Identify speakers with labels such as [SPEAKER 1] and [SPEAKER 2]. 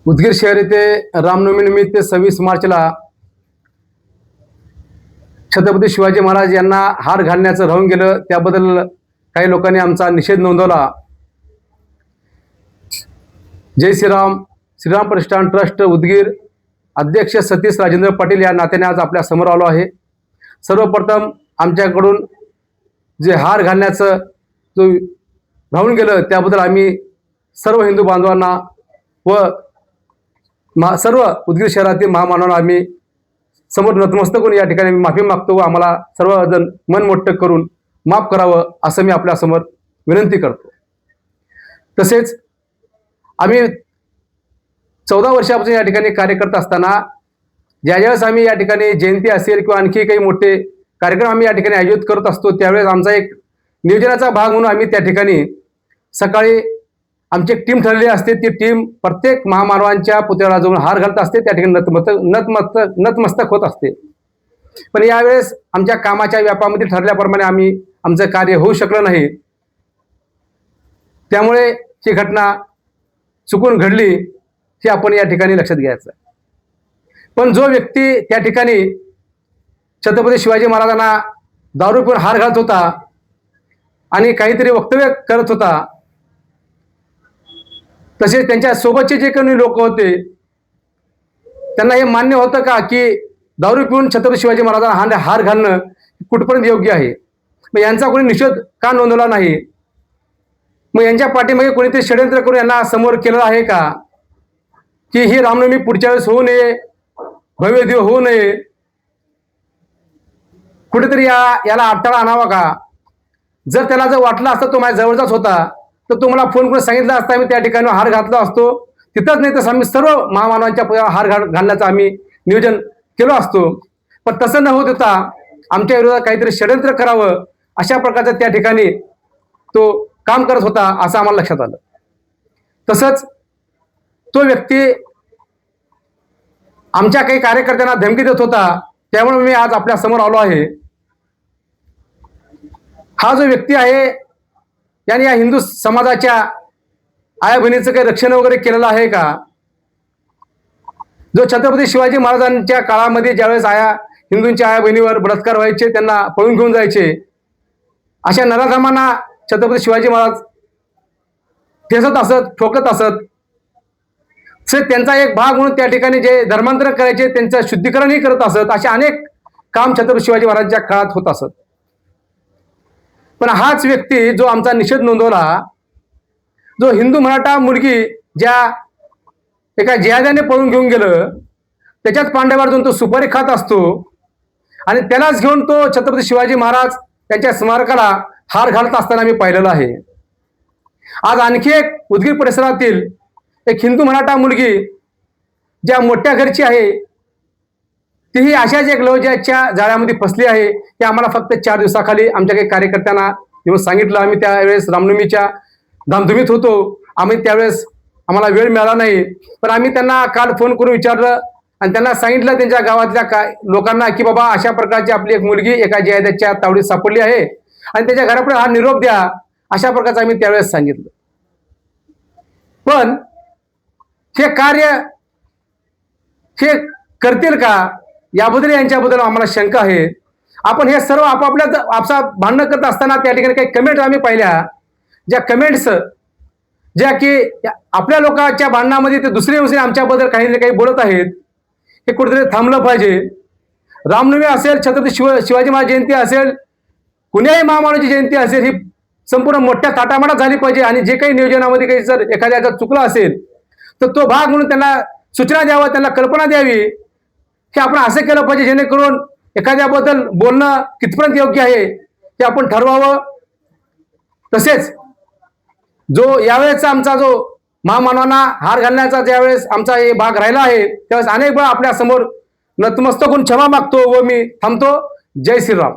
[SPEAKER 1] उदगीर शहर येथे रामनवमी निमित्त 26 मार्चला छत्रपती शिवाजी महाराज यांना हार घालण्याचं राहून गेलं, त्याबद्दल काही लोकांनी आमचा निषेध नोंदवला. जय श्रीराम. श्रीराम प्रतिष्ठान ट्रस्ट उदगीर अध्यक्ष सतीश राजेंद्र पाटील या नात्याने आज आपल्या समोर आलो आहे. सर्वप्रथम आमच्याकडून जे हार घालण्याचं जो राहून गेलं त्याबद्दल आम्ही सर्व हिंदू बांधवांना व सर्व उदगीर शहरातील महामानवांना आम्ही समोर नतमस्तक होऊन या ठिकाणी माफी मागतो व आम्हाला सर्वजण मन मोठं करून माफ करावं असं मी आपल्या समोर विनंती करतो. तसेच आम्ही 14 वर्षापासून या ठिकाणी कार्य करत असताना ज्यावेळेस आम्ही या ठिकाणी जयंती असेल किंवा आणखी काही मोठे कार्यक्रम आम्ही या ठिकाणी आयोजित करत असतो, त्यावेळेस आमचा एक नियोजनाचा भाग म्हणून आम्ही त्या ठिकाणी सकाळी आमची एक टीम ठरलेली असते. ती टीम प्रत्येक महामानवांच्या पुतळ्याला जाऊन हार घालत असते, त्या ठिकाणी नतमस्तक होत असते. पण यावेळेस आमच्या कामाच्या व्यापामध्ये ठरल्याप्रमाणे आम्ही आमचं कार्य होऊ शकलं नाही. त्यामुळे ही घटना चुकून घडली हे आपण या ठिकाणी लक्षात घ्यायचं. पण जो व्यक्ती त्या ठिकाणी छत्रपती शिवाजी महाराजांना दारू पिऊन हार घालत होता आणि काहीतरी वक्तव्य करत होता, तसेच त्यांच्या सोबतचे जे काही लोक होते त्यांना हे मान्य होतं का की दारू पिऊन छत्रपती शिवाजी महाराजांना हार घालणं कुठपर्यंत योग्य आहे? मग यांचा कोणी निषेध का नोंदवला नाही? मग यांच्या पाठीमागे कोणीतरी षडयंत्र करून यांना समोर केलं आहे का की ही रामनवमी पुढच्या वेळेस होऊ नये, भव्य दिव्य होऊ नये, कुठेतरी याला अडथळा आणावा का? जर त्याला जर वाटलं असतं तो माझ्या जवळचाच होता तर तो मला फोन करून सांगितलं असता, मी त्या ठिकाणी हार घातला असतो तिथंच, नाही तर आम्ही सर्व महामानवांच्या पुतळ्याला हार घालण्याचं आम्ही नियोजन केलं असतो. पण तसं न होत होता आमच्या विरोधात काहीतरी षडयंत्र करावं अशा प्रकारचं त्या ठिकाणी तो काम करत होता असं आम्हाला लक्षात आलं. तसंच तो व्यक्ती आमच्या काही कार्यकर्त्यांना धमकी देत होता, त्यामुळे मी आज आपल्या समोर आलो आहे. हा जो व्यक्ती आहे याने या हिंदू समाजाच्या आया बहिणीचं काही रक्षण वगैरे केलेलं आहे का? जो छत्रपती शिवाजी महाराजांच्या काळामध्ये ज्यावेळेस हिंदूंच्या आया बहिणीवर बलात्कार व्हायचे, त्यांना पळून घेऊन जायचे, अशा नराधमांना छत्रपती शिवाजी महाराज ठेचत असत, ठोकत असत. त्यांचा एक भाग म्हणून त्या ठिकाणी जे धर्मांतर करायचे त्यांचं शुद्धीकरणही करत असत. असे अनेक काम छत्रपती शिवाजी महाराजांच्या काळात होत असत. पण हाच व्यक्ती जो आमचा निषेध नोंदवला, जो हिंदू मराठा मुलगी ज्या एका जिहाद्याने पळून घेऊन गेलं, त्याच्याच पांड्यावर जाऊन तो सुपारी खात असतो आणि त्यालाच घेऊन तो छत्रपती शिवाजी महाराज त्यांच्या स्मारकाला हार घालत असताना मी पाहिलेलं आहे. आज आणखी एक उदगीर परिसरातील एक हिंदू मराठा मुलगी ज्या मोठ्या घरची आहे, तीही अशाच एक लवजाच्या जाळ्यामध्ये फसली आहे. ते आम्हाला फक्त 4 दिवसाखाली आमच्या काही कार्यकर्त्यांना येऊन सांगितलं. आम्ही त्यावेळेस रामनवमीच्या धामधुमीत होतो, आम्ही त्यावेळेस आम्हाला वेळ मिळाला नाही. पण आम्ही त्यांना काल फोन करून विचारलं आणि त्यांना सांगितलं त्यांच्या गावातल्या लोकांना की बाबा अशा प्रकारची आपली एक मुलगी एका जिहाद्याच्या तावडीत सापडली आहे आणि त्याच्या घरापुढे हा निरोप द्या, अशा प्रकारचं आम्ही त्यावेळेस सांगितलं. पण हे कार्य हे करतील का याबद्दल यांच्याबद्दल आम्हाला शंका आहे. आपण हे सर्व आपसात भांडणं करत असताना त्या ठिकाणी काही कमेंट आम्ही पाहिल्या, ज्या कमेंट्स ज्या की आपल्या लोकांच्या भांडणामध्ये ते दुसरे आमच्याबद्दल काही ना काही बोलत आहेत, हे कुठेतरी थांबलं पाहिजे. रामनवमी असेल, छत्रपती शिवाजी महाराज जयंती असेल, कुण्याही महामानवाची जयंती असेल, ही संपूर्ण मोठ्या थाटामाटात झाली पाहिजे. आणि जे काही नियोजनामध्ये काही जर एखाद्याचा चुकला असेल तर तो भाग म्हणून त्यांना सूचना द्यावं, त्यांना कल्पना द्यावी की आपण असं केलं पाहिजे, जेणेकरून एखाद्याबद्दल बोलणं कितपर्यंत योग्य आहे ते आपण ठरवावं. तसेच जो यावेळेसचा आमचा जो महामानवांना हार घालण्याचा ज्यावेळेस आमचा हे भाग राहिला आहे, त्यावेळेस अनेक वेळा आपल्या समोर नतमस्तक होऊन क्षमा मागतो व मी थांबतो. जय श्रीराम.